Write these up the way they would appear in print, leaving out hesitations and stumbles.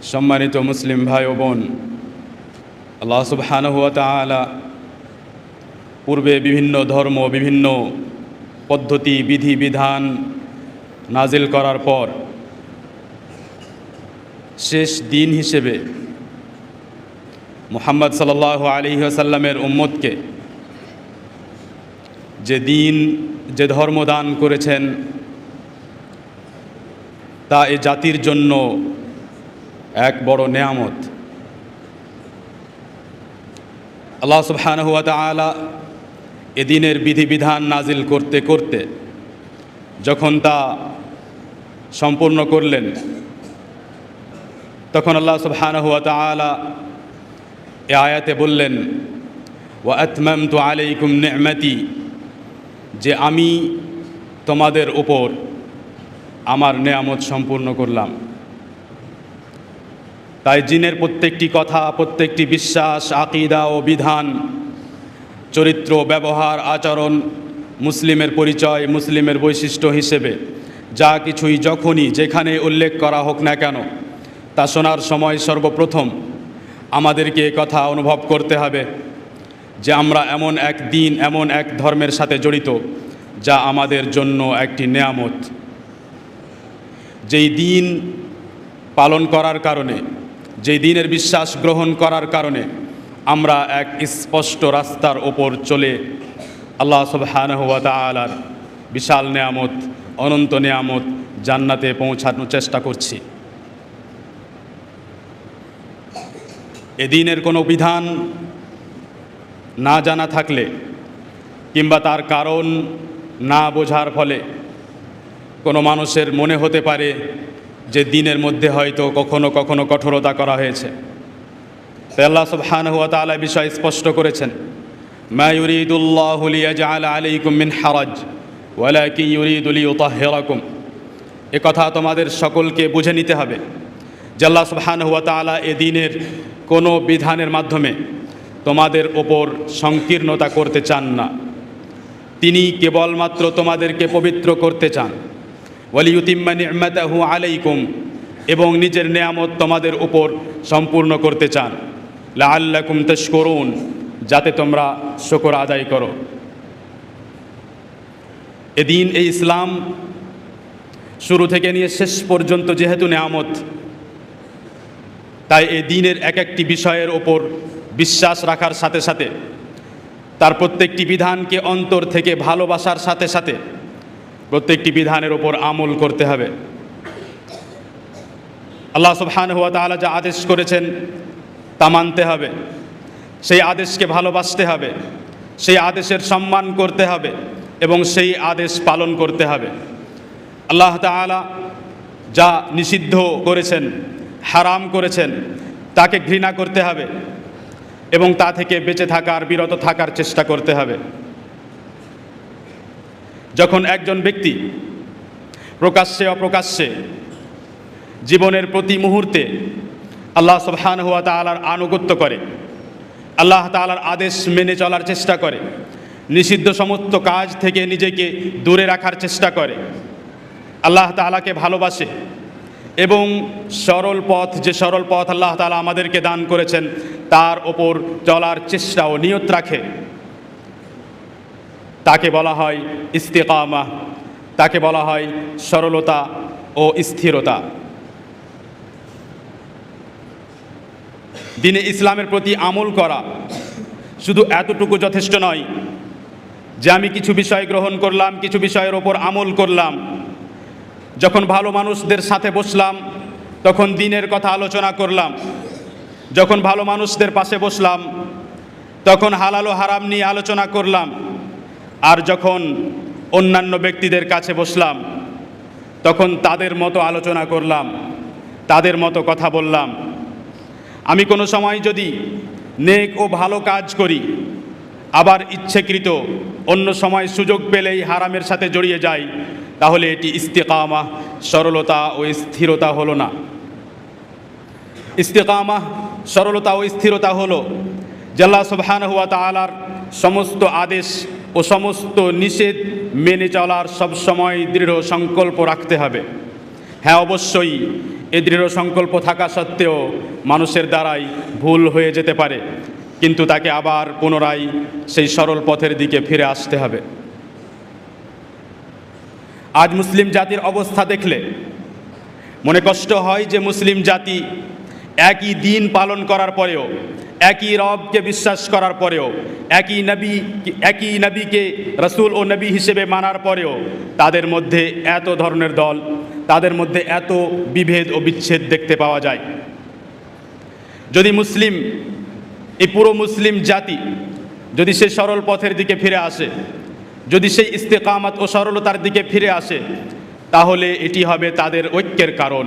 সম্মানিত মুসলিম ভাই ও বোন, আল্লাহ সুবহানাহু ওয়া তাআলা পূর্বে বিভিন্ন ধর্ম, বিভিন্ন পদ্ধতি, বিধিবিধান নাজিল করার পর শেষ দিন হিসেবে মুহাম্মদ সাল্লাল্লাহু আলাইহি ওয়াসাল্লামের উম্মতকে যে দিন, যে ধর্ম দান করেছেন, তা এ জাতির জন্য এক বড় নেয়ামত। আল্লাহ সুবহানাহু ওয়া তাআলা এ দিনের বিধিবিধান নাজিল করতে করতে যখন তা সম্পূর্ণ করলেন, তখন আল্লাহ সুবহানাহু ওয়া তাআলা এ আয়াতে বললেন, ওয়া আতমামতু আলাইকুম নি'মাতি, যে আমি তোমাদের উপর আমার নেয়ামত সম্পূর্ণ করলাম। তাই জিনের প্রত্যেকটি কথা, প্রত্যেকটি বিশ্বাস, আকীদা ও বিধান, চরিত্র, ব্যবহার, আচরণ, মুসলিমের পরিচয়, মুসলিমের বৈশিষ্ট্য হিসেবে যা কিছুই যখনই যেখানে উল্লেখ করা হোক না কেন, তা শোনার সময় সর্বপ্রথম আমাদেরকে কথা অনুভব করতে হবে যে আমরা এমন এক দিন, এমন এক ধর্মের সাথে জড়িত যা আমাদের জন্য একটি নেয়ামত। যেই দিন পালন করার কারণে, যেই দিনের বিশ্বাস গ্রহণ করার কারণে আমরা এক স্পষ্ট রাস্তার ওপর চলে আল্লাহ সুবহানাহু ওয়া তাআলার বিশাল নেয়ামত, অনন্ত নেয়ামত জান্নাতে পৌঁছানোর চেষ্টা করছি। এ দিনের কোনো বিধান না জানা থাকলে কিংবা তার কারণ না বোঝার ফলে কোনো মানুষের মনে হতে পারে যে দিনের মধ্যে হয়তো কখনো কখনো কঠোরতা করা হয়েছে। তাই আল্লাহ সুবহানাহু ওয়া তাআলা বিষয় স্পষ্ট করেছেন, মা ইউরিদুল্লাহু লিয়াজআলা আলাইকুম মিন হারাজ ওয়ালাকিন ইউরিদু লিইউতাহহিরাকুম। এ কথা তোমাদের সকলকে বুঝে নিতে হবে যে আল্লাহ সুবহানাহু ওয়া তাআলা এ দিনের কোনো বিধানের মাধ্যমে তোমাদের ওপর সংকীর্ণতা করতে চান না। তিনি কেবলমাত্র তোমাদেরকে পবিত্র করতে চান। ওয়ালিয়ুতিম্মা নি'মাতাহু আলাইকুম, এবং নিজের নেয়ামত তোমাদের উপর সম্পূর্ণ করতে চান। লাআল্লাকুম তাশকুরুন, যাতে তোমরা শুকর আদায় করো। এদিন এই ইসলাম শুরু থেকে নিয়ে শেষ পর্যন্ত যেহেতু নেয়ামত, তাই এই দিনের এক একটি বিষয়ের ওপর বিশ্বাস রাখার সাথে সাথে তার প্রত্যেকটি বিধানকে অন্তর থেকে ভালোবাসার সাথে সাথে প্রত্যেকটি বিধানের ওপর আমল করতে হবে। আল্লাহ সুবহানাহু ওয়া তাআলা যা আদেশ করেছেন তা মানতে হবে, সেই আদেশকে ভালোবাসতে হবে, সেই আদেশের সম্মান করতে হবে এবং সেই আদেশ পালন করতে হবে। আল্লাহ তাআলা যা নিষিদ্ধ করেছেন, হারাম করেছেন, তাকে ঘৃণা করতে হবে এবং তা থেকে বেঁচে থাকার, বিরত থাকার চেষ্টা করতে হবে। যখন একজন ব্যক্তি প্রকাশ্যে অপ্রকাশ্যে জীবনের প্রতি মুহূর্তে আল্লাহ সুবহানাহু ওয়া তাআলার আনুগত্য করে, আল্লাহ তাআলার আদেশ মেনে চলার চেষ্টা করে, নিষিদ্ধ সমস্ত কাজ থেকে নিজেকে দূরে রাখার চেষ্টা করে, আল্লাহ তাআলাকে ভালোবাসে এবং সরল পথ, যে সরল পথ আল্লাহ তাআলা আমাদেরকে দান করেছেন তার ওপর চলার চেষ্টা ও নিয়ত রাখে, তাকে বলা হয় ইস্তিকামাহ, তাকে বলা হয় সরলতা ও স্থিরতা। দ্বীনে ইসলামের প্রতি আমল করা শুধু এতটুকু যথেষ্ট নয় যে আমি কিছু বিষয় গ্রহণ করলাম, কিছু বিষয়ের ওপর আমল করলাম। যখন ভালো মানুষদের সাথে বসলাম তখন দ্বীনের কথা আলোচনা করলাম, যখন ভালো মানুষদের পাশে বসলাম তখন হালাল ও হারাম নিয়ে আলোচনা করলাম, আর যখন অন্যান্য ব্যক্তিদের কাছে বসলাম তখন তাদের মতো আলোচনা করলাম, তাদের মতো কথা বললাম। আমি কোনো সময় যদি নেক ও ভালো কাজ করি, আবার ইচ্ছাকৃত অন্য সময় সুযোগ পেলেই হারামের সাথে জড়িয়ে যাই, তাহলে এটি ইস্তিকামাহ, সরলতা ও স্থিরতা হলো না। ইস্তিকামাহ, সরলতা ও স্থিরতা হলো যে আল্লাহ সুবহানাহু ওয়া তাআলার সমস্ত আদেশ ও সমস্ত নিষেধ মেনে চলার সবসময় দৃঢ় সংকল্প রাখতে হবে। হ্যাঁ, অবশ্যই এই দৃঢ় সংকল্প থাকা সত্ত্বেও মানুষের দ্বারাই ভুল হয়ে যেতে পারে, কিন্তু তাকে আবার পুনরায় সেই সরল পথের দিকে ফিরে আসতে হবে। আজ মুসলিম জাতির অবস্থা দেখলে মনে কষ্ট হয় যে মুসলিম জাতি একই দিন পালন করার পরেও, একই রবকে বিশ্বাস করার পরেও, একই নবীকে রসুল ও নবী হিসেবে মানার পরেও তাদের মধ্যে এত ধরনের দল, তাদের মধ্যে এত বিভেদ ও বিচ্ছেদ দেখতে পাওয়া যায়। যদি এই পুরো মুসলিম জাতি যদি সেই সরল পথের দিকে ফিরে আসে, যদি সেই ইস্তেকামাত ও সরলতার দিকে ফিরে আসে, তাহলে এটি হবে তাদের ঐক্যের কারণ।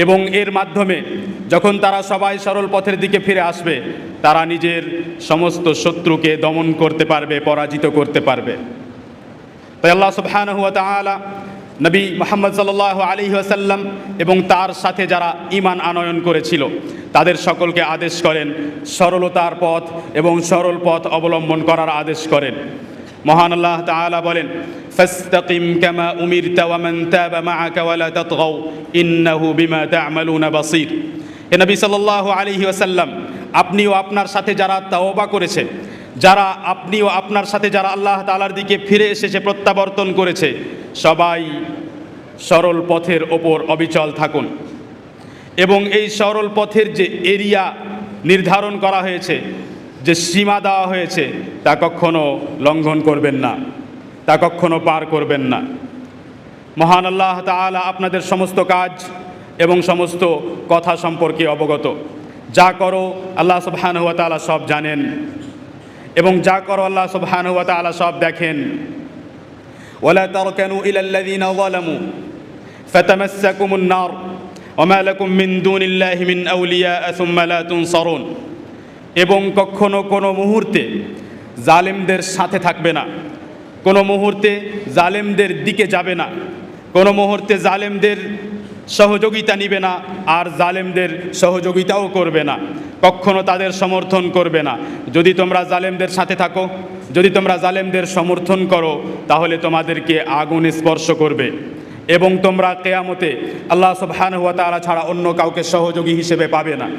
এবং এর মাধ্যমে যখন তারা সবাই সরল পথের দিকে ফিরে আসবে, তারা নিজের সমস্ত শত্রুকে দমন করতে পারবে, পরাজিত করতে পারবে। তাই আল্লাহ সুবহানাহু ওয়া তাআলা নবী মুহাম্মদ সাল্লাল্লাহু আলাইহি ওয়াসাল্লাম এবং তার সাথে যারা ঈমান আনয়ন করেছিল তাদের সকলকে আদেশ করেন সরলতার পথ এবং সরল পথ অবলম্বন করার আদেশ করেন। মহান আল্লাহ তাআলা বলেন, ফাস্তাকিম কামা উমিরতা ওয়া মান তাবা মাআকা ওয়া লা তাতগাউ ইন্নাহু বিমা তা'মালুনা বাসীর। হে নবী সাল্লাল্লাহু আলাইহি ওয়াসাল্লাম, আপনিও আপনার সাথে যারা তাওবা করেছে, আপনিও আপনার সাথে যারা আল্লাহ তাআলার দিকে ফিরে এসেছে, প্রত্যাবর্তন করেছে, সবাই সরল পথের ওপর অবিচল থাকুন। এবং এই সরল পথের যে এরিয়া নির্ধারণ করা হয়েছে, যে সীমা দেওয়া হয়েছে, তা কখনো লঙ্ঘন করবেন না, তা কখনো পার করবেন না। মহান আল্লাহ তাআলা আপনাদের সমস্ত কাজ এবং সমস্ত কথা সম্পর্কে অবগত। যা করো আল্লাহ সুবহানাহু ওয়া তাআলা সব জানেন, এবং যা করো আল্লাহ সুবহানাহু ওয়া তাআলা সব দেখেন। ওয়ালা তারকানু ইলাল্লাযীনা যালামু ফাতামাসসাকুমুন নার ওয়া মা লাকুম মিন দুনিল্লাহি মিন আউলিয়া সুম্মা লা তুনসারুন। এবং কখনো কোনো মুহূর্তে জালেমদের সাথে থাকবে না, কোনো মুহূর্তে জালেমদের দিকে যাবে না, কোনো মুহূর্তে জালেমদের সহযোগিতা নিবে না, আর জালেমদের সহযোগিতাও করবে না, কখনো তাদের সমর্থন করবে না। যদি তোমরা জালেমদের সাথে থাকো, যদি তোমরা জালেমদের সমর্থন করো, তাহলে তোমাদেরকে আগুন স্পর্শ করবে এবং তোমরা কিয়ামতে আল্লাহ সুবহানাহু ওয়া তাআলা ছাড়া অন্য কাউকে সহযোগী হিসেবে পাবে না।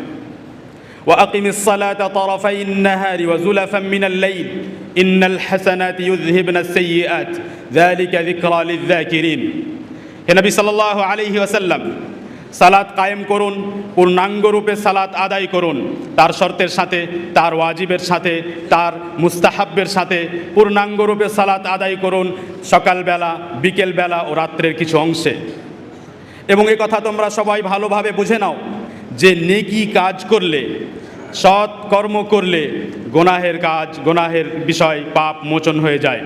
وأقم الصلاة طرفي النهار وزلفا من الليل إن الحسنات يذهبن السيئات ذلك ذكرى للذاكرين। হে নবী সাল্লাল্লাহু আলাইহি ওয়াসাল্লাম, সালাত কায়েম করুন, পূর্ণাঙ্গ রূপে সালাত আদায় করুন, তার শর্তের সাথে, তার ওয়াজিবের সাথে, তার মুস্তাহাব্বের সাথে পূর্ণাঙ্গ রূপে সালাত আদায় করুন, সকালবেলা, বিকেলবেলা ও রাত্রের কিছু অংশে। এবং এই কথা তোমরা সবাই ভালোভাবে বুঝে নাও যে নেকি কাজ করলে, সৎ কর্ম করলে গুনাহের বিষয় পাপ মোচন হয়ে যায়।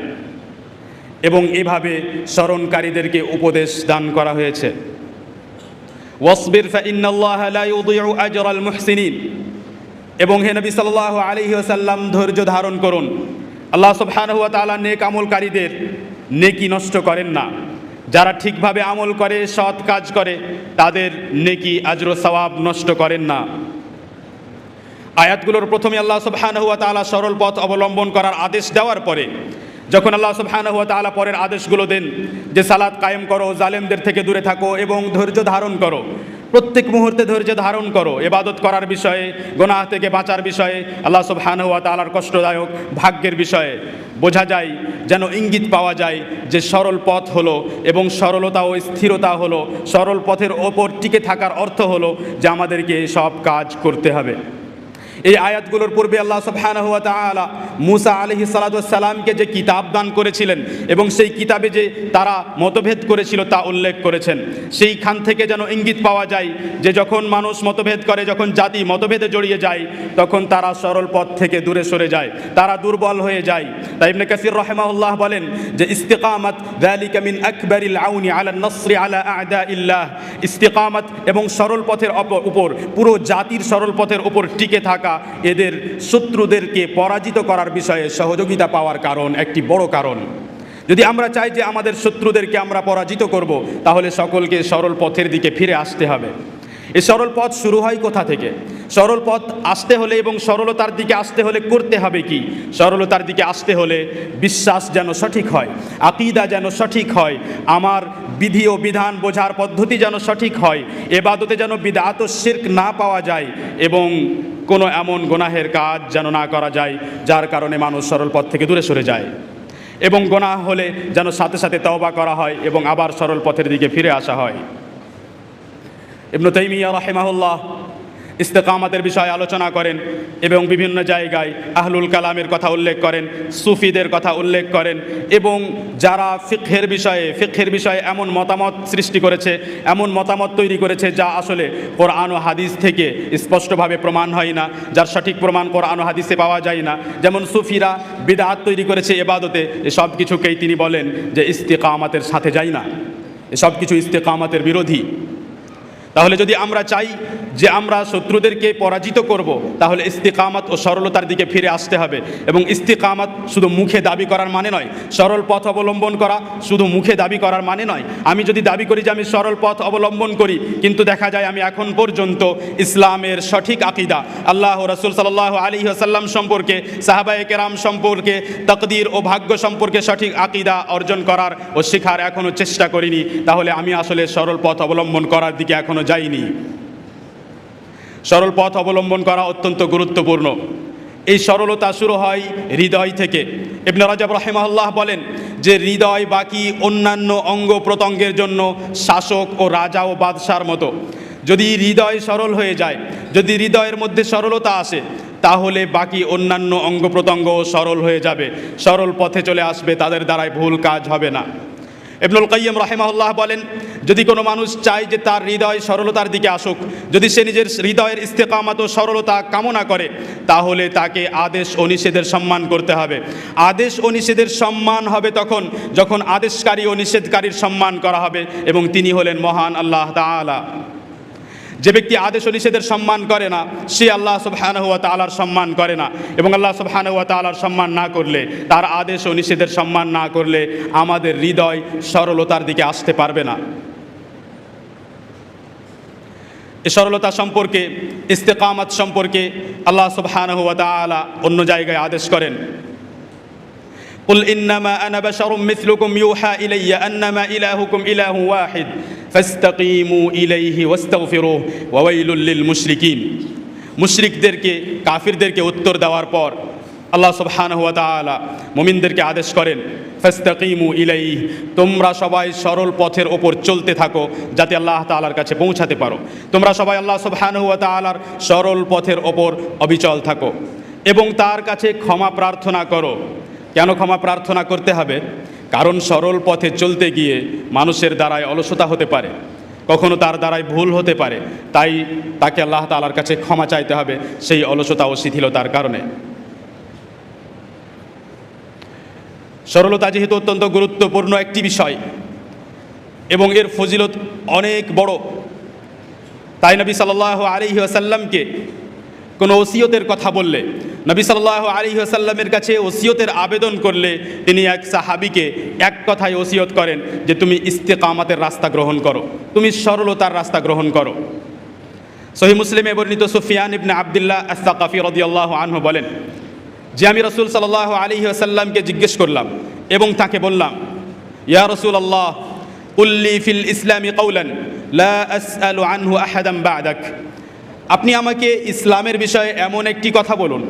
এবং এভাবে স্মরণকারীদেরকে উপদেশ দান করা হয়েছে, ওয়াসবির ফাইন্নাল্লাহা লা ইউযিউ আজরাল মুহসিনিন। এবং হে নবী সাল্লাল্লাহু আলাইহি ওয়াসাল্লাম, ধৈর্য ধারণ করুন। আল্লাহ সুবহানাহু ওয়া তাআলা নেক আমলকারীদের নেকি নষ্ট করেন না। যারা ঠিকভাবে আমল করে, সৎ কাজ করে, তাদের নেকি আজর ও সওয়াব নষ্ট করেন না। আয়াতগুলোর প্রথমে আল্লাহ সুবহানাহু ওয়া তাআলা সরল পথ অবলম্বন করার আদেশ দেওয়ার পরে যখন আল্লাহ সুবহানাহু ওয়া তাআলা পরের আদেশগুলো দেন যে সালাত কায়েম করো, জালেমদের থেকে দূরে থাকো এবং ধৈর্য ধারণ করো, প্রত্যেক মুহূর্তে ধৈর্য ধারণ করো, ইবাদত করার বিষয়ে, গুনাহ থেকে বাঁচার বিষয়ে, আল্লাহ সুবহানাহু ওয়া তাআলার কষ্টদায়ক ভাগ্যের বিষয়ে বোঝা যায়, যেন ইঙ্গিত পাওয়া যায় যে সরল পথ হলো এবং সরলতা ও স্থিরতা হলো, সরল পথের ওপর টিকে থাকার অর্থ হলো যে আমাদেরকে সব কাজ করতে হবে। এই আয়াতগুলোর পূর্বে আল্লাহ সুবহানাহু ওয়া তাআলা মুসা আলাইহিস সালাতু ওয়াস সালামকে যে কিতাব দান করেছিলেন এবং সেই কিতাবে যে তারা মতভেদ করেছিল তা উল্লেখ করেছেন। সেইখান থেকে যেন ইঙ্গিত পাওয়া যায় যে যখন মানুষ মতভেদ করে, যখন জাতি মতভেদে জড়িয়ে যায়, তখন তারা সরল পথ থেকে দূরে সরে যায়, তারা দুর্বল হয়ে যায়। তাই ইবনে কাসির রাহিমাহুল্লাহ বলেন যে ইস্তিকামাত যালিকা মিন আকবারিল আউনি আলা নসরি আলা আ'দাইল্লাহ। ইস্তিকামাত এবং সরল পথের উপর, পুরো জাতির সরল পথের উপর টিকে থাকা এদের শত্রুদেরকে পরাজিত করার বিষয়ে সহযোগিতা পাওয়ার কারণ, একটি বড় কারণ। যদি আমরা চাই যে আমাদের শত্রুদেরকে আমরা পরাজিত করব, তাহলে সকলকে সরল পথের দিকে ফিরে আসতে হবে। এই সরল পথ শুরু হয় কোথা থেকে? সরল পথ আসতে হলে এবং সরলতার দিকে আসতে হলে করতে হবে কি? সরলতার দিকে আসতে হলে বিশ্বাস যেন সঠিক হয়, আকীদা যেন সঠিক হয়, আমার বিধি ও বিধান বোঝার পদ্ধতি যেন সঠিক হয়, এবাদতে যেন বিদআত ও শিরক না পাওয়া যায়, এবং কোনো এমন গুনাহের কাজ যেন না করা যায় যার কারণে মানুষ সরল পথ থেকে দূরে সরে যায়, এবং গুনাহ হলে যেন সাথে সাথে তওবা করা হয় এবং আবার সরল পথের দিকে ফিরে আসা হয়। ইবনে তাইমিয়া রাহিমাহুল্লাহ ইস্তেকামাতের বিষয়ে আলোচনা করেন এবং বিভিন্ন জায়গায় আহলুল কালামের কথা উল্লেখ করেন, সুফিদের কথা উল্লেখ করেন, এবং যারা ফিকহের বিষয়ে এমন মতামত সৃষ্টি করেছে, এমন মতামত তৈরি করেছে যা আসলে কোরআন ও হাদিস থেকে স্পষ্টভাবে প্রমাণ হয় না, যার সঠিক প্রমাণ কোরআন ও হাদিসে পাওয়া যায় না। যেমন সুফিরা বিদআত তৈরি করেছে এবাদতে, এসব কিছুকেই তিনি বলেন যে ইস্তেকামাতের সাথে যায় না, এসব কিছু ইস্তেকামাতের বিরোধী। তাহলে যদি আমরা চাই যে আমরা শত্রুদেরকে পরাজিত করব, তাহলে ইস্তিকামাত ও সরলতার দিকে ফিরে আসতে হবে। এবং ইস্তিকামাত শুধু মুখে দাবি করার মানে নয়, সরল পথ অবলম্বন করা শুধু মুখে দাবি করার মানে নয়। আমি যদি দাবি করি যে আমি সরল পথ অবলম্বন করি, কিন্তু দেখা যায় আমি এখন পর্যন্ত ইসলামের সঠিক আকীদা, আল্লাহ ও রাসূল সাল্লাল্লাহু আলাইহি ওয়াসাল্লাম সম্পর্কে, সাহাবায়ে কেরাম সম্পর্কে, তাকদীর ও ভাগ্য সম্পর্কে সঠিক আকীদা অর্জন করার ও শেখার এখনও চেষ্টা করিনি, তাহলে আমি আসলে সরল পথ অবলম্বন করার দিকে এখনও যাইনি। সরল পথ অবলম্বন করা অত্যন্ত গুরুত্বপূর্ণ। এই সরলতা শুরু হয় হৃদয় থেকে। ইবনে রাজাব রাহিমাহুল্লাহ বলেন যে হৃদয় বাকি অন্যান্য অঙ্গ প্রত্যঙ্গের জন্য শাসক ও রাজা ও বাদশার মতো। যদি হৃদয় সরল হয়ে যায়, যদি হৃদয়ের মধ্যে সরলতা আসে, তাহলে বাকি অন্যান্য অঙ্গ প্রত্যঙ্গও সরল হয়ে যাবে, সরল পথে চলে আসবে, তাদের দ্বারাই ভুল কাজ হবে না। ইবনুল কাইয়্যিম রাহিমাহুল্লাহ বলেন, যদি কোনো মানুষ চায় যে তার হৃদয় সরলতার দিকে আসুক, যদি সে নিজের হৃদয়ের ইস্তেকামাত ও সরলতা কামনা করে, তাহলে তাকে আদেশ ও নিষেধের সম্মান করতে হবে। আদেশ ও নিষেধের সম্মান হবে তখন যখন আদেশকারী ও নিষেধকারীর সম্মান করা হবে, এবং তিনি হলেন মহান আল্লাহ তাআলা। যে ব্যক্তি আদেশ ও নিষেধের সম্মান করে না, সে আল্লাহ সুবহানাহু ওয়া তাআলার সম্মান করে না, এবং আল্লাহ সুবহানাহু ওয়া তাআলার সম্মান না করলে, তার আদেশ ও নিষেধের সম্মান না করলে আমাদের হৃদয় সরলতার দিকে আসতে পারবে না। এই সরলতা সম্পর্কে, ইস্তেকামাত সম্পর্কে আল্লাহ সুবহানাহু ওয়া তাআলা অন্য জায়গায় আদেশ করেন, কুল ইন্নামা আনা বাশারুম মিসলুকুম ইউহা ইলাইয়া আন্নামা ইলাহুকুম ইলাহুন ওয়াহিদ ফাস্তাকিমু ইলাইহি ওয়াস্তাগফিরুহু ওয়া ওয়াইলুল লিল মুশরিকিন। মুশরিকদেরকে, কাফিরদেরকে উত্তর দেওয়ার পর আল্লাহ সুবহানাহু ওয়া তাআলা মুমিনদেরকে আদেশ করেন, ফাস্তাকিমু ইলাইহি, তোমরা সবাই সরল পথের ওপর চলতে থাকো যাতে আল্লাহ তাআলার কাছে পৌঁছাতে পারো। তোমরা সবাই আল্লাহ সুবহানাহু ওয়া তাআলার সরল পথের ওপর অবিচল থাকো এবং তার কাছে ক্ষমা প্রার্থনা করো। কেন ক্ষমা প্রার্থনা করতে হবে? কারণ সরল পথে চলতে গিয়ে মানুষের দ্বারাই অলসতা হতে পারে, কখনো তার দ্বারাই ভুল হতে পারে, তাই তাকে আল্লাহ তাআলার কাছে ক্ষমা চাইতে হবে সেই অলসতা ও শিথিলতার কারণে। সরলতা যেহেতু অত্যন্ত গুরুত্বপূর্ণ একটি বিষয় এবং এর ফজিলত অনেক বড়, তাই নবী সাল্লাল্লাহু আলাইহি ওয়াসাল্লামকে কোনো ওসিয়তের কথা বললে, নবী সাল্লাল্লাহু আলাইহি ওয়াসাল্লামের কাছে ওসিয়তের আবেদন করলে তিনি এক সাহাবীকে এক কথায় ওসিয়ত করেন যে তুমি ইস্তেকামাতের রাস্তা গ্রহণ করো, তুমি সরলতার রাস্তা গ্রহণ করো। সহিহ মুসলিমে বর্ণিত সুফিয়ান ইবনে আবদুল্লাহ আস-সাকাফি রাদিয়াল্লাহু আনহু বলেন যে আমি রাসূল সাল্লাল্লাহু আলাইহি ওয়াসাল্লামকে জিজ্ঞেস করলাম এবং তাকে বললাম, ইয়া রাসূলুল্লাহ কুল্লি ফিল ইসলামি কাওলান লা আসআলু আনহু আহাদান বা'দাক। আপনি আমাকে ইসলামের বিষয়ে এমন একটি কথা বলুন,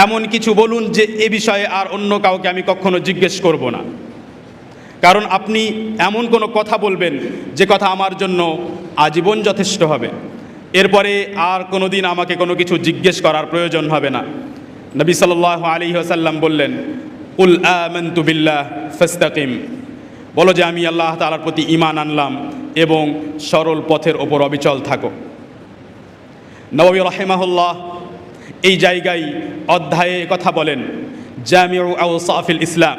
এমন কিছু বলুন যে এ বিষয়ে আর অন্য কাউকে আমি কখনো জিজ্ঞেস করব না, কারণ আপনি এমন কোনো কথা বলবেন যে কথা আমার জন্য আজীবন যথেষ্ট হবে, এরপরে আর কোনো দিন আমাকে কোনো কিছু জিজ্ঞেস করার প্রয়োজন হবে না। নবী সাল্লাল্লাহু আলাইহি ওয়াসাল্লাম বললেন, কুল আমানতু বিল্লাহ ফাস্তাকিম, বলো যে আমি আল্লাহ তাআলার প্রতি ঈমান আনলাম এবং সরল পথের ওপর অবিচল থাকো। নববী রাহিমাহুল্লাহ এই জায়গায় অধ্যায়ে কথা বলেন জামিউ আওসাফিল ইসলাম।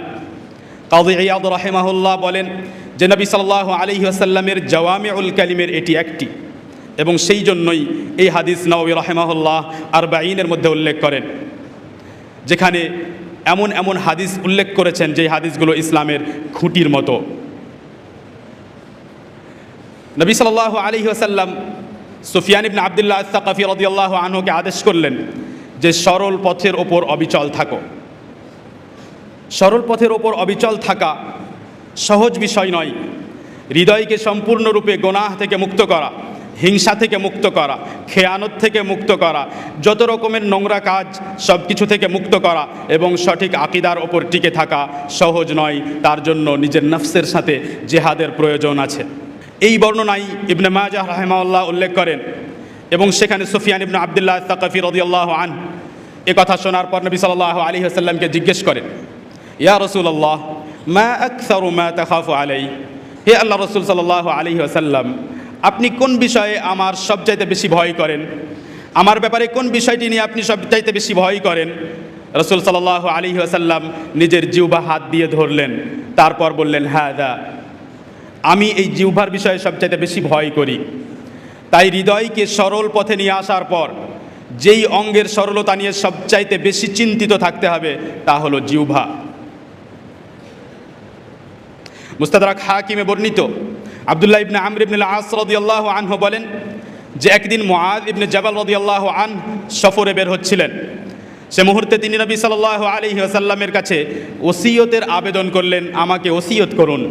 কাযী ইয়াদ রাহিমাহুল্লাহ বলেন যে নবী সাল্লাল্লাহু আলাইহি ওয়াসাল্লামের জাওয়ামিউল কালিমের এটি একটি, এবং সেই জন্যই এই হাদিস নববী রাহিমাহুল্লাহ আরবাঈনের মধ্যে উল্লেখ করেন, যেখানে এমন এমন হাদিস উল্লেখ করেছেন যে হাদিসগুলো ইসলামের খুঁটির মতো। নবী সাল্লাল্লাহু আলাইহি ওয়াসাল্লাম সুফিয়ান ইবনে আবদুল্লাহ আস-সাকাফি রাদিয়াল্লাহু আনহুকে আদেশ করলেন যে সরল পথের ওপর অবিচল থাকো। সরল পথের ওপর অবিচল থাকা সহজ বিষয় নয়। হৃদয়কে সম্পূর্ণরূপে গোনাহ থেকে মুক্ত করা, হিংসা থেকে মুক্ত করা, খেয়ানত থেকে মুক্ত করা, যত রকমের নোংরা কাজ সব কিছু থেকে মুক্ত করা এবং সঠিক আকীদার ওপর টিকে থাকা সহজ নয়। তার জন্য নিজের নফসের সাথে জেহাদের প্রয়োজন আছে। এই বর্ণনায় ইবনে মাজাহ রাহিমাহুল্লাহ উল্লেখ করেন এবং সেখানে সুফিয়ান ইবনে আব্দুল্লাহ সাকাফি রাদিয়াল্লাহু আনহু এ কথা শোনার পর নবী সাল্লাল্লাহু আলাইহি ওয়াসাল্লামকে জিজ্ঞেস করেন, ইয়া রাসূলুল্লাহ মা আকসারু মা তাখাফু আলাই, হে আল্লাহ রাসূল সাল্লাল্লাহু আলাইহি ওয়াসাল্লাম, আপনি কোন বিষয়ে আমার সবচাইতে বেশি ভয় করেন? আমার ব্যাপারে কোন বিষয়টি নিয়ে আপনি সবচাইতে বেশি ভয় করেন? রাসূল সাল্লাল্লাহু আলাইহি ওয়াসাল্লাম নিজের জিহ্বা হাত দিয়ে ধরলেন, তারপর বললেন, হাদা, আমি এই জিহ্বার বিষয়ে সবচাইতে বেশি ভয় করি। তাই হৃদয়কে সরল পথে নিয়ে আসার পর যেই অঙ্গের সরলতা নিয়ে সবচাইতে বেশি চিন্তিত থাকতে হবে তা হলো জিহ্বা। মুস্তাদরাক হাকিমে বর্ণিত আব্দুল্লাহ ইবনে আমর ইবনে আল-আস রাদিয়াল্লাহু আনহু বলেন যে একদিন মুআয ইবনে জাবাল রাদিয়াল্লাহু আনহু সফরে বের হচ্ছিলেন। সে মুহূর্তে তিনি নবী সাল্লাল্লাহু আলাইহি ওয়াসাল্লামের কাছে ওসিয়তের আবেদন করলেন, আমাকে ওসিয়ত করুন।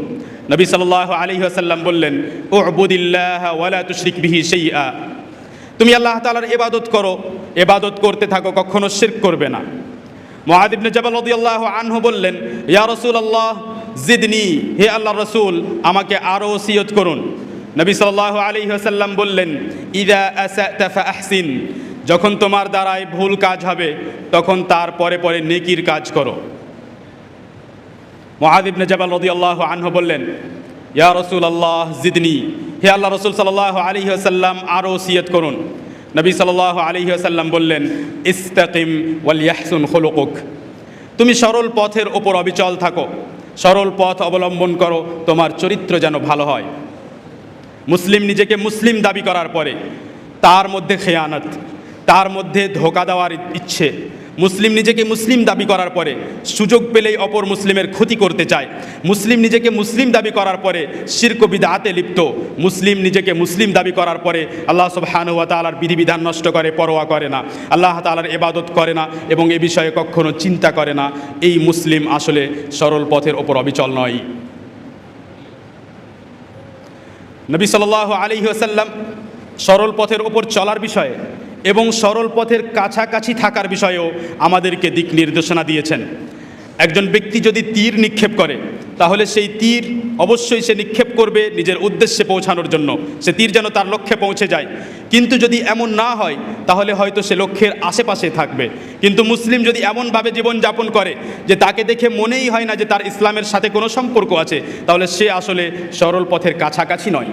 নবী সাল্লাল্লাহু আলাইহি ওয়াসাল্লাম বললেন, উ'বুদিল্লাহ ওয়া লা তুশরিক বিহি শাইআ, তুমি আল্লাহ তাআলার ইবাদত করো, ইবাদত করতে থাকো, কখনো শিরক করবে না। মুআয ইবনে জাবাল রাদিয়াল্লাহু আনহু বললেন, ইয়া রাসূলুল্লাহ জিদনি, হে আল্লাহর রাসূল আমাকে আরও ওসিয়ত করুন। নবী সাল্লাল্লাহু আলাইহি ওয়াসাল্লাম বললেন, ইযা আসাতা ফাআহসিন, যখন তোমার দ্বারায় ভুল কাজ হবে তখন তার পরে পরে নেকির কাজ করো। মুআয ইবনে জাবাল রাদিয়াল্লাহু আনহু বললেন, ইয়া রাসূলুল্লাহ জিদনি, হে আল্লাহ রাসূল সাল্লাল্লাহু আলাইহি ওয়াসাল্লাম আরও ওসিয়ত করুন। নবী সাল্লাল্লাহু আলাইহি ওয়াসাল্লাম বললেন, ইস্তাকিম ওয়াল ইয়াহসুন খুলুকুক, তুমি সরল পথের ওপর অবিচল থাকো, সরল পথ অবলম্বন করো, তোমার চরিত্র যেন ভালো হয়। মুসলিম নিজেকে মুসলিম দাবি করার পরে তার মধ্যে খেয়ানত, তার মধ্যে ধোঁকা দেওয়ার ইচ্ছে, মুসলিম নিজেকে মুসলিম দাবি করার পরে সুযোগ পেলেই অপর মুসলিমের ক্ষতি করতে চায়, মুসলিম নিজেকে মুসলিম দাবি করার পরে শিরক ও বিদআতে লিপ্ত, মুসলিম নিজেকে মুসলিম দাবি করার পরে আল্লাহ সুবহানাহু ওয়া তাআলার বিধিবিধান নষ্ট করে, পরোয়া করে না, আল্লাহ তাআলার ইবাদত করে না এবং এ বিষয়ে কখনো চিন্তা করে না, এই মুসলিম আসলে সরল পথের ওপর অবিচল নয়। নবী সাল্লাল্লাহু আলাইহি ওয়াসাল্লাম সরল পথের ওপর চলার বিষয়ে এবং সরল পথের কাছাকাছি থাকার বিষয়েও আমাদেরকে দিক নির্দেশনা দিয়েছেন। একজন ব্যক্তি যদি তীর নিক্ষেপ করে তাহলে সেই তীর অবশ্যই সে নিক্ষেপ করবে নিজের উদ্দেশ্যে পৌঁছানোর জন্য, সে তীর যেন তার লক্ষ্যে পৌঁছে যায়। কিন্তু যদি এমন না হয় তাহলে হয়তো সে লক্ষ্যের আশেপাশে থাকবে। কিন্তু মুসলিম যদি এমনভাবে জীবনযাপন করে যে তাকে দেখে মনেই হয় না যে তার ইসলামের সাথে কোনো সম্পর্ক আছে, তাহলে সে আসলে সরল পথের কাছাকাছি নয়।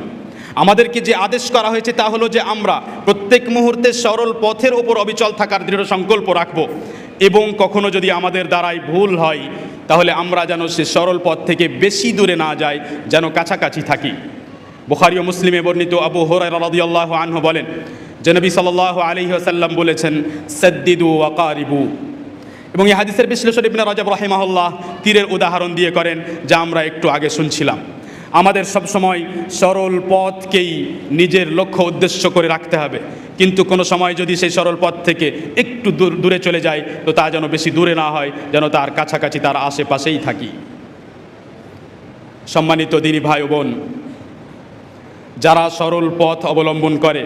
আমাদেরকে যে আদেশ করা হয়েছে তা হলো যে আমরা প্রত্যেক মুহূর্তে সরল পথের ওপর অবিচল থাকার দৃঢ় সংকল্প রাখব এবং কখনো যদি আমাদের দ্বারাই ভুল হয় তাহলে আমরা যেন সে সরল পথ থেকে বেশি দূরে না যাই, যেন কাছাকাছি থাকি। বুখারী ও মুসলিমে বর্ণিত আবু হুরায়রা রাদিয়াল্লাহু আনহু বলেন যে নবী সাল্লাল্লাহু আলাইহি ওয়াসাল্লাম বলেছেন, সাদ্দিদু ওয়া কারিবু। এবং এই হাদিসের বিশ্লেষণ ইবনে রাজাব রাহিমাহুল্লাহ তীরের উদাহরণ দিয়ে করেন, যা আমরা একটু আগে শুনছিলাম। আমাদের সবসময় সরল পথকেই নিজের লক্ষ্য উদ্দেশ্য করে রাখতে হবে, কিন্তু কোনো সময় যদি সেই সরল পথ থেকে একটু দূরে চলে যায় তো তা যেন বেশি দূরে না হয়, যেন তার কাছাকাছি তার আশেপাশেই থাকি। সম্মানিত দিনী ভাই ও বোন, যারা সরল পথ অবলম্বন করে,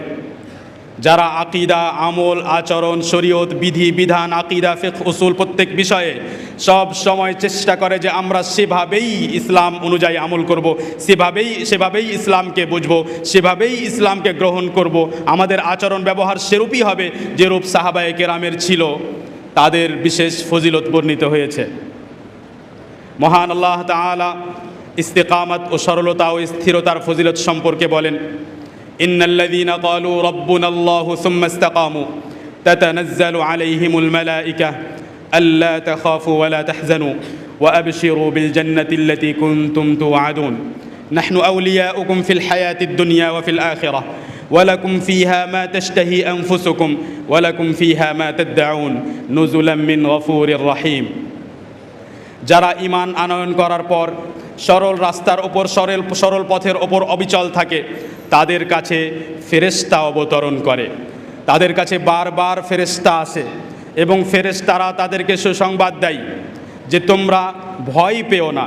যারা আকিদা, আমল, আচরণ, শরীয়ত, বিধি বিধান, আকিদা, ফিকহ, উসুল প্রত্যেক বিষয়ে সব সময় চেষ্টা করে যে আমরা সেভাবেই ইসলাম অনুযায়ী আমল করব, সেভাবেই ইসলামকে বুঝব, সেভাবেই ইসলামকে গ্রহণ করব, আমাদের আচরণ ব্যবহার সেরূপই হবে যেরূপ সাহাবায়ে কেরামের ছিল, তাদের বিশেষ ফজিলত বর্ণিত হয়েছে। মহান আল্লাহ তাআলা ইস্তিকামত ও সরলতা ও স্থিরতার ফজিলত সম্পর্কে বলেন, ইন্নাল্লাযীনা ক্বালু রাব্বুনাল্লাহু সুম্মা ইসতাকামু তাতানাজ্জালু আলাইহিমুল মালায়েকা আল্লা তাখাফু ওয়া লা তাহজানু ওয়া আবশিরু বিল জান্নাতিল্লাতী কুনতুম তুআদুন নাহনু আউলিয়াউকুম ফিল হায়াতিদ দুনিয়া ওয়া ফিল আখিরাহ ওয়া লাকুম ফীহা মা তাশতাহি আনফুসুকুম ওয়া লাকুম ফীহা মা তাদউন নুজুলাম মিন গফুরির রহিম। যারা ঈমান আনয়ন করার পর সরল রাস্তার ওপর সরল পথের ওপর অবিচল থাকে তাদের কাছে ফেরেশতা অবতরণ করে, তাদের কাছে বারবার ফেরেশতা আসে এবং ফেরেশতারা তাদেরকে সুসংবাদ দেয় যে তোমরা ভয় পেও না,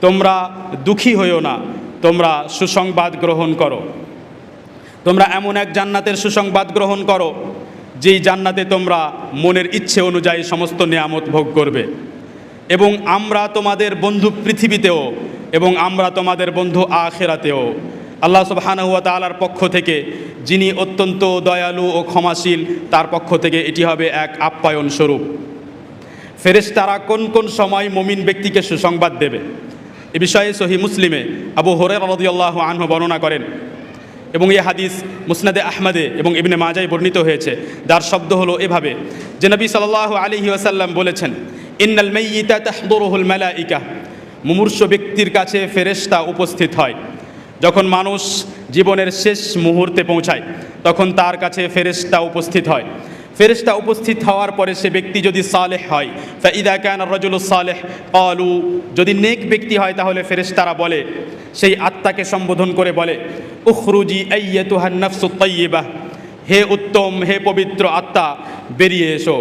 তোমরা দুঃখী হইও না, তোমরা সুসংবাদ গ্রহণ করো, তোমরা এমন এক জান্নাতের সুসংবাদ গ্রহণ করো যেই জান্নাতে তোমরা মনের ইচ্ছে অনুযায়ী সমস্ত নিয়ামত ভোগ করবে। এবং আমরা তোমাদের বন্ধু পৃথিবীতেও এবং আমরা তোমাদের বন্ধু আখিরাতেও। আল্লাহ সুবহানাহু ওয়া তাআলার পক্ষ থেকে, যিনি অত্যন্ত দয়ালু ও ক্ষমাশীল, তার পক্ষ থেকে এটি হবে এক আপ্যায়ন স্বরূপ। ফেরেশতারা কোন কোন সময় মুমিন ব্যক্তিকে সুসংবাদ দেবে এ বিষয়ে সহিহ মুসলিমে আবু হুরায়রা রাদিয়াল্লাহু আনহু বর্ণনা করেন এবং এই হাদিস মুসনাদে আহমদে এবং ইবনে মাজায় বর্ণিত হয়েছে, যার শব্দ হলো এভাবে যে নবী সাল্লাল্লাহু আলাইহি ওয়াসাল্লাম বলেছেন, ইন্নাল মাইয়িতা তাহদুরুহুল মালাইকা, মুমূর্ষ ব্যক্তির কাছে ফেরেশতা উপস্থিত হয়। যখন মানুষ জীবনের শেষ মুহূর্তে পৌঁছায় তখন তার কাছে ফেরেশতা উপস্থিত হয়। ফেরেশতা উপস্থিত হওয়ার পরে সে ব্যক্তি যদি সালেহ হয়, ফাইদা কানা রাজুলু সালেহ ক্বালু, যদি নেক ব্যক্তি হয় তাহলে ফেরেশতারা বলে, সেই আত্মাকে সম্বোধন করে বলে, উখরুজি আইয়াতুহান নাফসুত তাইয়্যিবাহ, হে উত্তম, হে পবিত্র আত্মা, বেরিয়ে এসো।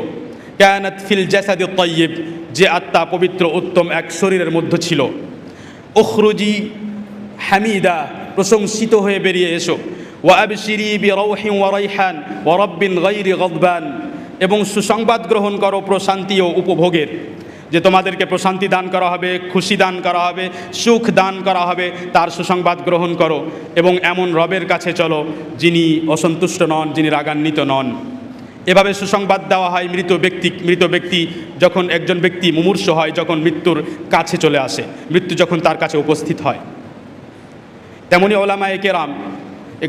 কানাত ফিল জাসাদিত তাইয়্যিব, যে আত্মা পবিত্র উত্তম এক শরীরের মধ্যে ছিল। উখরুজি হামিদা, প্রশংসিত হয়ে বেরিয়ে এসো। ওয়া আবশিরি বিরাউহিন ওয়া রাইহান ওয়া রাব্বিন গায়রি গাদবান, এবং সুসংবাদ গ্রহণ করো প্রশান্তি ও উপভোগের, যে তোমাদেরকে প্রশান্তি দান করা হবে, খুশি দান করা হবে, সুখ দান করা হবে, তার সুসংবাদ গ্রহণ করো। এবং এমন রবের কাছে চলো যিনি অসন্তুষ্ট নন, যিনি রাগান্বিত নন। এভাবে সুসংবাদ দেওয়া হয় মৃত ব্যক্তি যখন একজন ব্যক্তি মুমূর্ষ হয়, যখন মৃত্যুর কাছে চলে আসে, মৃত্যু যখন তার কাছে উপস্থিত হয়। তেমনি ওলামায়ে কেরাম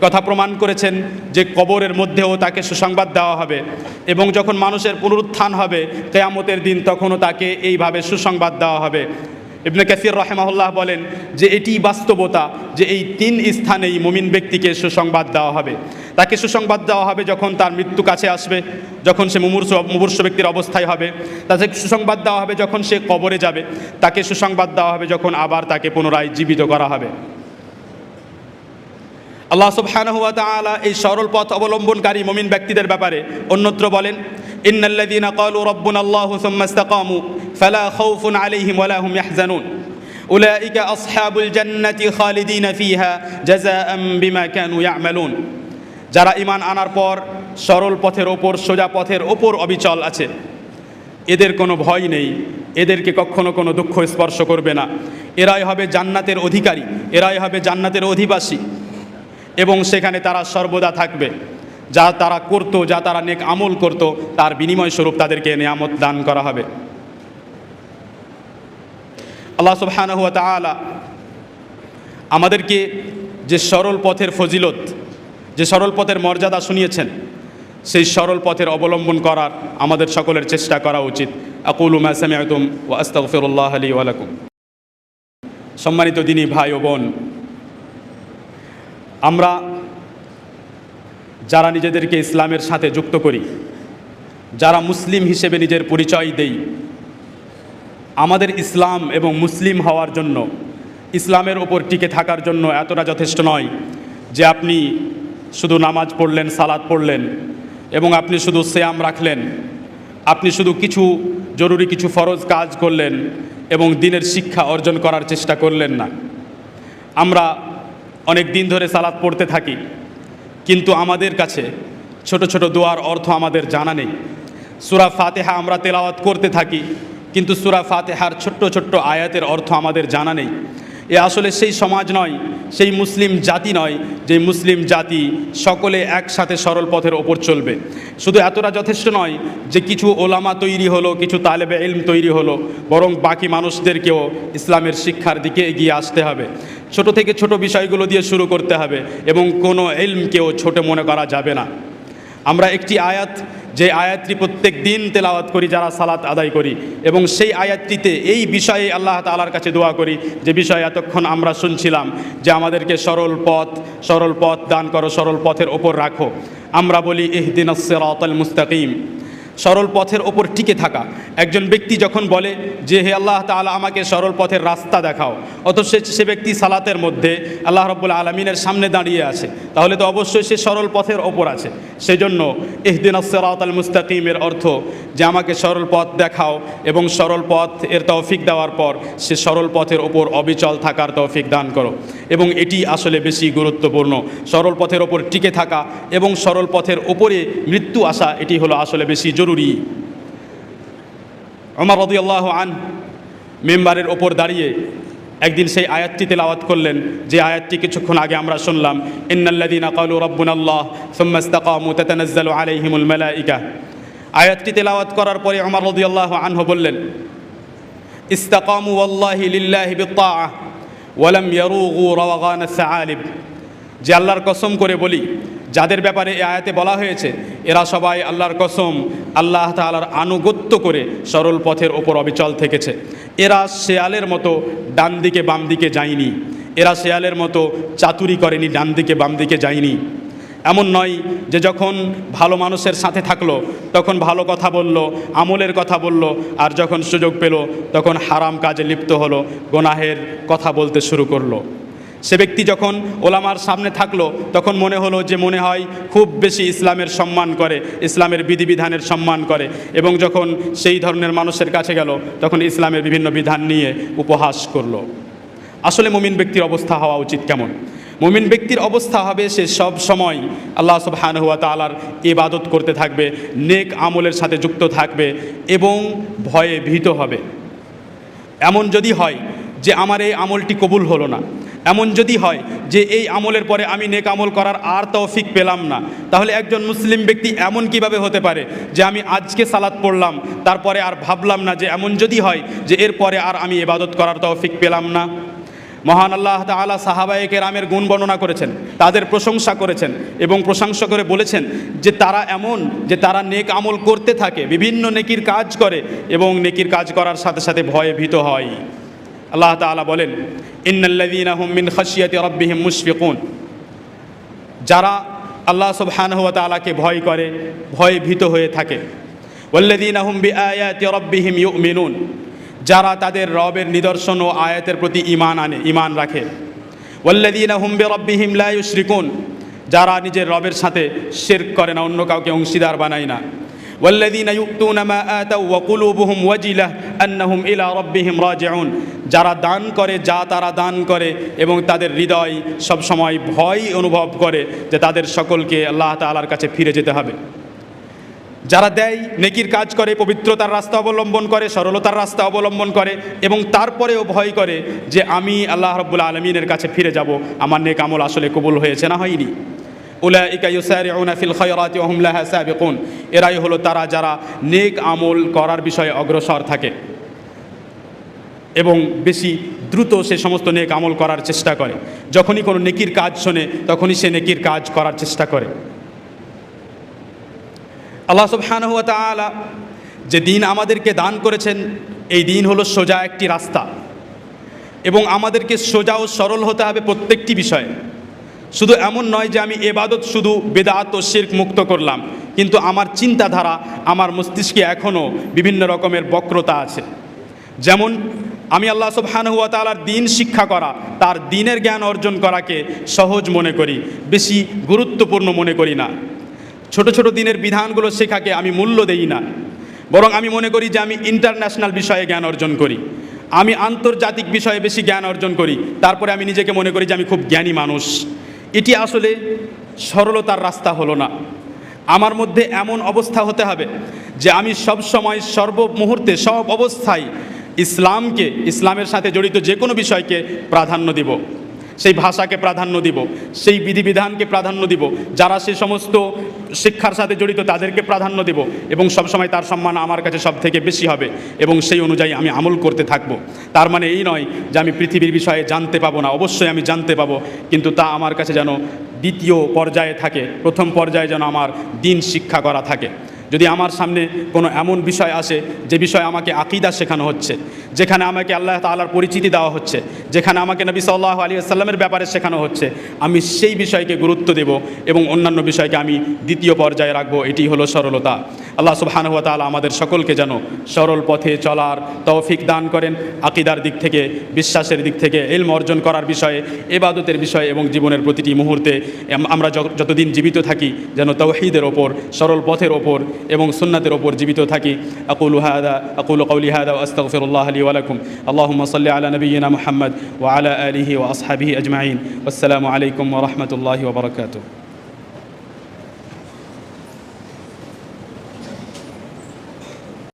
কথা প্রমাণ করেছেন যে কবরের মধ্যেও তাকে সুসংবাদ দেওয়া হবে, এবং যখন মানুষের পুনরুত্থান হবে কিয়ামতের দিন তখনও তাকে এইভাবে সুসংবাদ দেওয়া হবে। ইবনে কাসির রাহিমাহুল্লাহ বলেন যে এটি বাস্তবতা যে এই তিন স্থানেই মুমিন ব্যক্তিকে সুসংবাদ দেওয়া হবে। তাকে সুসংবাদ দেওয়া হবে যখন তার মৃত্যু কাছে আসবে, যখন সে মুমূর্ষ ব্যক্তির অবস্থায় হবে। তাকে সুসংবাদ দেওয়া হবে যখন সে কবরে যাবে। তাকে সুসংবাদ দেওয়া হবে যখন আবার তাকে পুনরায় জীবিত করা হবে। আল্লাহ সুবহানাহু ওয়া তাআলা এই সরল পথ অবলম্বনকারী মুমিন ব্যক্তিদের ব্যাপারে অন্যত্র বলেন, ইন্নাল্লাযীনা ক্বালু রাব্বুনাল্লাহু সুম্মা ইসতাকামু ফালা খাউফুন আলাইহিম ওয়ালা হুম ইয়াহজানুন উলাইকা আসহাবুল জান্নাতি খালিদিনা ফিহা জাযাআম বিমা কানু ইয়ামালুন। যারা ঈমান আনার পর সরল পথের ওপর, সোজা পথের ওপর অবিচল আছে, এদের কোনো ভয় নেই, এদেরকে কখনো কোনো দুঃখ স্পর্শ করবে না। এরাই হবে জান্নাতের অধিকারী, এরাই হবে জান্নাতের অধিবাসী, এবং সেখানে তারা সর্বদা থাকবে। যা তারা করত, যা তারা নেক আমল করত, তার বিনিময় স্বরূপ তাদেরকে নিয়ামত দান করা হবে। আল্লাহ সুবহানাহু ওয়া তাআলা আমাদেরকে যে সরল পথের ফজিলত, যে সরল পথের মর্যাদা শুনিয়েছেন, সেই সরল পথের অবলম্বন করার আমাদের সকলের চেষ্টা করা উচিত। আকুলু মা সামি'তুম ওয়া আস্তাগফিরুল্লাহ লি ওয়া লাকুম। সম্মানিত দিনী ভাই ও বোন, আমরা যারা নিজেদেরকে ইসলামের সাথে যুক্ত করি, যারা মুসলিম হিসেবে নিজের পরিচয় দেই, আমাদের ইসলাম এবং মুসলিম হওয়ার জন্য, ইসলামের ওপর টিকে থাকার জন্য এতটা যথেষ্ট নয় যে আপনি শুধু নামাজ পড়লেন, সালাত পড়লেন এবং আপনি শুধু সিয়াম রাখলেন, আপনি শুধু কিছু জরুরি কিছু ফরজ কাজ করলেন এবং দিনের শিক্ষা অর্জন করার চেষ্টা করলেন না। আমরা অনেক দিন ধরে সালাত পড়তে থাকি, কিন্তু আমাদের কাছে ছোট ছোট দোয়ার অর্থ আমাদের জানা নেই। সূরা ফাতিহা আমরা তেলাওয়াত করতে থাকি, কিন্তু সূরা ফাতিহার ছোট্ট ছোট্ট আয়াতের অর্থ আমাদের জানা নেই। এ আসলে সেই সমাজ নয়, সেই মুসলিম জাতি নয় যে মুসলিম জাতি সকলে একসাথে সরল পথের ওপর চলবে। শুধু এতটা যথেষ্ট নয় যে কিছু ওলামা তৈরি হলো, কিছু তালেবে ইলম তৈরি হলো, বরং বাকি মানুষদেরকেও ইসলামের শিক্ষার দিকে এগিয়ে আসতে হবে। ছোট থেকে ছোট বিষয়গুলো দিয়ে শুরু করতে হবে এবং কোনো ইলমকেও ছোট মনে করা যাবে না। আমরা একটি আয়াত, যে আয়াতটি প্রত্যেক দিন তেলাওয়াত করি যারা সালাত আদায় করি, এবং সেই আয়াতটিতে এই বিষয়ে আল্লাহ তাআলার কাছে দোয়া করি যে বিষয়ে এতক্ষণ আমরা শুনছিলাম, যে আমাদেরকে সরল পথ দান করো, সরল পথের ওপর রাখো। আমরা বলি ইহদিনাস সিরাতাল মুস্তাকিম, সরল পথের ওপর টিকে থাকা। একজন ব্যক্তি যখন বলে যে হে আল্লাহ তাআলা আমাকে সরল পথের রাস্তা দেখাও, অথচ সে ব্যক্তি সালাতের মধ্যে আল্লাহ রাব্বুল আলামিনের সামনে দাঁড়িয়ে আছে, তাহলে তো অবশ্যই সে সরল পথের ওপর আছে। সেজন্য ইহদিনাস সিরাতাল মুস্তাকিমের অর্থ যে আমাকে সরল পথ দেখাও, এবং সরল পথ এর তৌফিক দেওয়ার পর সে সরল পথের ওপর অবিচল থাকার তৌফিক দান করো। এবং এটি আসলে বেশি গুরুত্বপূর্ণ, সরল পথের ওপর টিকে থাকা এবং সরল পথের ওপরে মৃত্যু আসা, এটি হলো আসলে বেশি জরুরি। ওমর রাদিয়াল্লাহু আনহু মিম্বারের ওপর দাঁড়িয়ে একদিন সেই আয়াতটি তেলাওয়াত করলেন, যে আয়াতটি কিছুক্ষণ আগে আমরা শুনলাম, ইন্নাল্লাযীনা ক্বালু রাব্বুনাল্লাহ সুম্মা ইসতাকামু তাতানাজ্জালু আলাইহিমুল মালায়েকা। আয়াতটি তেলাওয়াত করার পরে ওমর রাদিয়াল্লাহু আনহু বললেন, ইসতাকামু ওয়াল্লাহি লিল্লাহি বিত্তাআহ ওয়া লাম ইয়ারুগু রাওগান আস-সাআলিব। যে আল্লাহর কসম করে বলি, যাদের ব্যাপারে এই আয়াতে বলা হয়েছে এরা সবাই আল্লাহর কসম আল্লাহ তাআলার আনুগত্য করে সরল পথের ওপর অবিচল থেকেছে। এরা শেয়ালের মতো ডান দিকে বাম দিকে যায়নি, এরা শেয়ালের মতো চাতুরি করেনি, ডান দিকে বাম দিকে যায়নি। এমন নয় যে যখন ভালো মানুষের সাথে থাকলো তখন ভালো কথা বলল, আমলের কথা বলল, আর যখন সুযোগ পেল তখন হারাম কাজে লিপ্ত হলো, গুনাহের কথা বলতে শুরু করলো। সে ব্যক্তি যখন ওলামার সামনে থাকলো তখন মনে হলো যে মনে হয় খুব বেশি ইসলামের সম্মান করে, ইসলামের বিধিবিধানের সম্মান করে, এবং যখন সেই ধরনের মানুষের কাছে গেল তখন ইসলামের বিভিন্ন বিধান নিয়ে উপহাস করলো। আসলে মুমিন ব্যক্তির অবস্থা হওয়া উচিত কেমন? মুমিন ব্যক্তির অবস্থা হবে সে সব সময় আল্লাহ সুবহানাহু ওয়া তাআলার ইবাদত করতে থাকবে, নেক আমলের সাথে যুক্ত থাকবে এবং ভয়ে ভীত হবে। এমন যদি হয় যে আমার এই আমলটি কবুল হলো না, এমন যদি হয় যে এই আমলের পরে আমি নেক আমল করার আর তৌফিক পেলাম না, তাহলে একজন মুসলিম ব্যক্তি এমন কিভাবে হতে পারে যে আমি আজকে সালাত পড়লাম তারপরে আর ভাবলাম না, যে এমন যদি হয় যে এরপরে আর আমি ইবাদত করার তৌফিক পেলাম না। মহান আল্লাহ তাআলা সাহাবায়ে কেরামের গুণ বর্ণনা করেছেন, তাদের প্রশংসা করেছেন এবং প্রশংসা করে বলেছেন যে তারা এমন যে তারা নেক আমল করতে থাকে, বিভিন্ন নেকির কাজ করে এবং নেকির কাজ করার সাথে সাথে ভয়ে ভীত হয়। আল্লাহ তাআলা বলেন, ইন্নাল্লাযীনা হুম মিন খাশিয়াতি রাব্বিহিম মুশফিকুন। যারা আল্লাহ সুবহানাহু ওয়া তাআলাকে ভয় করে, ভয়ে ভীত হয়ে থাকে। ওয়াল্লাযীনা হুম বিআয়াতি রাব্বিহিম ইউমিনুন। যারা তাদের রবের নিদর্শন ও আয়াতের প্রতি ঈমান রাখে। ওয়াল্লাযীনা হুম বিরাব্বিহিম লা ইউশরিকুন। যারা নিজের রবের সাথে শিরক করে না, অন্য কাউকে অংশীদার বানায় না। ওয়াল্লাযীনা ইউতুনা মা আতাউ ওয়া কুলুবুহুম ওয়াজিলাহ আন্নাহুম ইলা রাব্বিহিম রাজিউন। যারা দান করে, যা তারা দান করে এবং তাদের হৃদয় সবসময় ভয় অনুভব করে যে তাদের সকলকে আল্লাহ তাআলার কাছে ফিরে যেতে হবে। যারা দেয়, নেকির কাজ করে, পবিত্রতার রাস্তা অবলম্বন করে, সরলতার রাস্তা অবলম্বন করে এবং তারপরেও ভয় করে যে আমি আল্লাহ রাব্বুল আলামিনের কাছে ফিরে যাব, আমার নেক আমল আসলে কবুল হয়েছে না হয়নি। উলাইকা ইউসারিউনা ফিল খায়রাতি ওয়া হুম লাহা সাবিকুন। এরাই হলো তারা যারা নেক আমল করার বিষয়ে অগ্রসর থাকে এবং বেশি দ্রুত সে সমস্ত নেক আমল করার চেষ্টা করে। যখনই কোনো নেকির কাজ শোনে তখনই সে নেকির কাজ করার চেষ্টা করে। আল্লাহ সুবহানাহু ওয়া তাআলা যে দিন আমাদেরকে দান করেছেন, এই দিন হলো সোজা একটি রাস্তা এবং আমাদেরকে সোজা ও সরল হতে হবে প্রত্যেকটি বিষয়ে। শুধু এমন নয় যে আমি ইবাদত শুধু বিদআত ও শিরক মুক্ত করলাম, কিন্তু আমার চিন্তাধারা, আমার মস্তিষ্কে এখনও বিভিন্ন রকমের বক্রতা আছে। যেমন আমি আল্লাহ সুবহানাহু ওয়া তাআলার দ্বীন শিক্ষা করা, তার দ্বীনের জ্ঞান অর্জন করাকে সহজ মনে করি, বেশি গুরুত্বপূর্ণ মনে করি না। ছোট ছোট দ্বীনের বিধানগুলো শেখাকে আমি মূল্য দেই না, বরং আমি মনে করি যে আমি ইন্টারন্যাশনাল বিষয়ে জ্ঞান অর্জন করি, আমি আন্তর্জাতিক বিষয়ে বেশি জ্ঞান অর্জন করি, তারপরে আমি নিজেকে মনে করি যে আমি খুব জ্ঞানী মানুষ। এটি আসলে সরলতার রাস্তা হলো না। আমার মধ্যে এমন অবস্থা হতে হবে যে আমি সব সময়, সর্ব মুহূর্তে, সব অবস্থায় ইসলামের সাথে জড়িত যে কোনো বিষয়কে প্রাধান্য দিব, সেই ভাষাকে প্রাধান্য দিব, সেই বিধিবিধানকে প্রাধান্য দিব, যারা সে সমস্ত শিক্ষার সাথে জড়িত তাদেরকে প্রাধান্য দিব এবং সবসময় তার সম্মান আমার কাছে সব থেকে বেশি হবে এবং সেই অনুযায়ী আমি আমল করতে থাকব। তার মানে এই নয় যে আমি পৃথিবীর বিষয়ে জানতে পাবো না, অবশ্যই আমি জানতে পাবো, কিন্তু তা আমার কাছে যেন দ্বিতীয় পর্যায়ে থাকে, প্রথম পর্যায়ে যেন আমার দ্বীন শিক্ষা করা থাকে। যদি আমার সামনে কোনো এমন বিষয় আসে যে বিষয়ে আমাকে আকীদা শেখানো হচ্ছে, যেখানে আমাকে আল্লাহ তাআলার পরিচিতি দেওয়া হচ্ছে, যেখানে আমাকে নবী সাল্লাল্লাহু আলাইহি ওয়াসাল্লামের ব্যাপারে শেখানো হচ্ছে, আমি সেই বিষয়কে গুরুত্ব দেব এবং অন্যান্য বিষয়কে আমি দ্বিতীয় পর্যায়ে রাখবো। এটি হলো সরলতা। আল্লাহ সুবহানাহু ওয়া তাআলা আমাদের সকলকে যেন সরল পথে চলার তৌফিক দান করেন, আকীদার দিক থেকে, বিশ্বাসের দিক থেকে, ইলম অর্জন করার বিষয়ে, ইবাদতের বিষয়ে এবং জীবনের প্রতিটি মুহূর্তে আমরা যতদিন জীবিত থাকি যেন তাওহীদের ওপর, সরল পথের ওপর এবং সুন্নাতের ওপর জীবিত থাকি। আকুলু কওলি হাযা ওয়া আস্তাগফিরুল্লাহ লি ওয়া লাকুম। আল্লাহুম্মা সাল্লি আলা নাবিয়্যিনা মুহাম্মদ ওয়া আলা আলিহি ওয়া আসহাবিহি আজমাইন। আসসালামু আলাইকুম ওয়া রাহমাতুল্লাহি ওয়া বারাকাতুহু।